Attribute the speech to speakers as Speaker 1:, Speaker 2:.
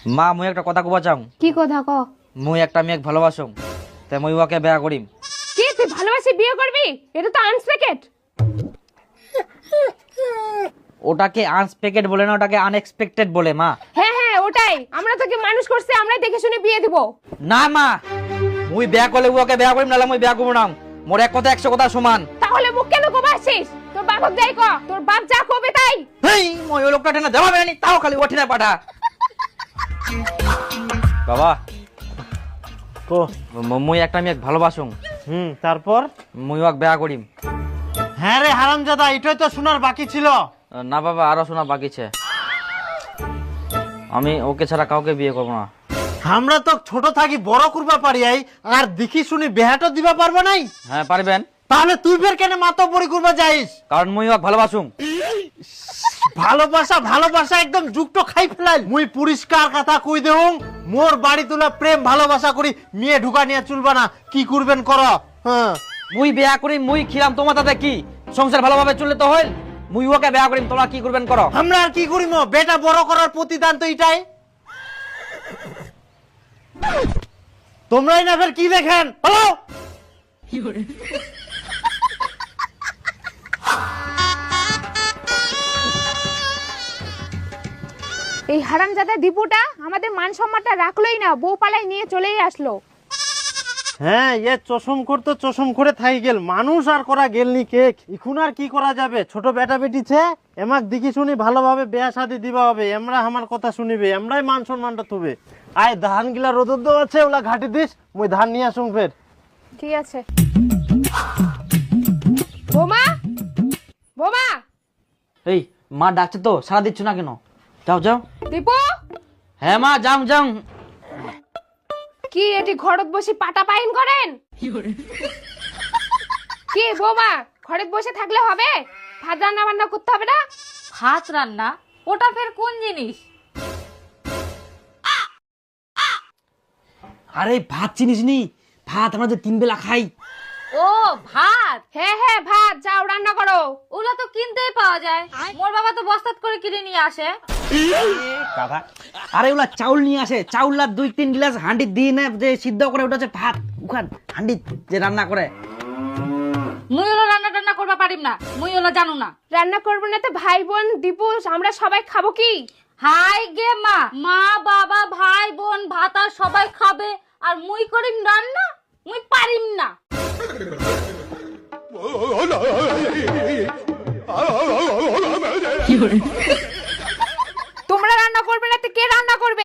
Speaker 1: মা মুই একটা কথা কবা চাও।
Speaker 2: কি কথা ক?
Speaker 1: মুই একটা মেয়েক ভালোবাসুম, তাই মুই ওকে বিয়া করিম।
Speaker 2: কি তুই ভালোবাসি বিয়ে করবি? এটা তো আনএক্সপেক্টেড।
Speaker 1: ওটাকে আনএক্সপেক্টেড বলে না, ওটাকে আনএক্সপেক্টেড বলে মা।
Speaker 2: হ্যাঁ হ্যাঁ ওটাই, আমরা তোকে মানুষ করছি, আমরাই দেখে শুনে বিয়ে দিব।
Speaker 1: না মা, মুই বিয়া করলে ওকে বিয়া করিম, নালে মুই বিয়া করব না। মোর এক কথা 100 কথা সমান।
Speaker 2: তাহলে মুখ কেন কবাসিস? তোর বাপক যাই ক, তোর বাপ যা কবে তাই।
Speaker 1: হেই মই ওই লোকটা টেনা দেওয়া বেনি, তাও খালি ওঠে না পাঠা। বাবা
Speaker 3: কো
Speaker 1: মুই একটা মেয়েক ভালোবাসুম,
Speaker 3: তারপর?
Speaker 1: মুই ওকে বিয়া করিম।
Speaker 3: হ্যাঁ রে হারামজাদা, এটাই তো শোনার বাকি ছিল।
Speaker 1: না বাবা, আরো শোনা বাকি আছে। আমি ওকে ছাড়া কাউকে বিয়ে করব না।
Speaker 3: আমরা তো ছোট থাকি বড় করবা পারি আই, আর দেখি শুনি বেহাটো দিবা পারবো নাই।
Speaker 1: হ্যাঁ পারবেন।
Speaker 3: তাহলে তুই ফের কেন মাতব্বরি করবা যাইস?
Speaker 1: কারণ মুই ওকে ভালোবাসুম।
Speaker 3: ভালোবাসা ভালোবাসা একদম যুক্ত খাই ফেলাই। মুই পরিষ্কার কথা কই দেহুং, মোর বাড়ি তোলা প্রেম ভালোবাসা করি মেয়ে ঢুকা নিয়ে চলবা না। কি করবেন কর। হ্যাঁ
Speaker 1: মুই বিয়া করিম, মুই খিলাম, তোমার তাতে কি? সংসার ভালোভাবে চললে তো হইল। মুই ওকে বিয়া করিম, তোমরা কি করবেন করো।
Speaker 3: আমরা আর কি করিম? বেটা বড় করার প্রতিদান তো এটাই। তোমরাই না ফের কি দেখেন? হ্যালো
Speaker 2: এই হারামজাদা দীপুটা আমাদের মান সম্মানটা রাখলোই না, বউ পালাই নিয়ে চলেই আসলো।
Speaker 3: হ্যাঁ, এ চশম করতে চশম করে থাই গেল, মানুষ আর করা গেলনি কেক। এখন আর কি করা যাবে? ছোট বেটা বেটিছে, এমাক দেখি শুনি ভালোভাবে বিয়া শাদি দিবা হবে। আমরা আমার কথা শুনিবে, আমরাই মান সম্মানটা থবে। আয় ধান গিলা রোদর দেওয়া আছে, ওলা ঘাটি দিস, মুই ধান নিয়ে আসুন ফের।
Speaker 2: ঠিক আছে। বোমা, বোমা,
Speaker 1: এই মা ডাকছে তো, সারা দিচ্ছ না কেন? যাও যাও।
Speaker 2: দীপু
Speaker 1: হ্যাঁ মা, যাও যাও।
Speaker 2: কি এটি ঘরত বসে পাটা পাইন করেন? কি বোমা, ঘরে বসে থাকলে হবে? ভাত রান্না বান্না করতে হবে না?
Speaker 4: ভাত রান্না? ওটা ফের কোন জিনিস?
Speaker 1: আরে ভাত চিনিস নি? ভাত আমরা যে 3 বেলা খাই।
Speaker 4: ও ভাত।
Speaker 2: হ্যাঁ হ্যাঁ ভাত, যাও রান্না করো।
Speaker 4: ওগুলা তো কিনতেই পাওয়া যায়, মোর বাবা তো বস্তাত করে কিনে নিয়ে আসে।
Speaker 1: আরে ওলা চাউল নিয়ে আসে, চাউলার 2-3 গ্লাস হান্ডি দিয়ে না, যে সিদ্ধ করে ওটা হচ্ছে ভাত। ওখান হান্ডি যে রান্না করে।
Speaker 4: মুই ওলা রান্না টান্না করবা পারিম না, মুই ওলা জানো না।
Speaker 2: রান্না করবো না তো ভাই বোন দীপু আমরা সবাই খাবো কি?
Speaker 4: হাই গে মা, মা বাবা ভাই বোন ভাত আর সবাই খাবে, আর মুই করিম রান্না? মুই পারিম না।
Speaker 2: তোমরা রান্না করবে না তো কে রান্না করবে?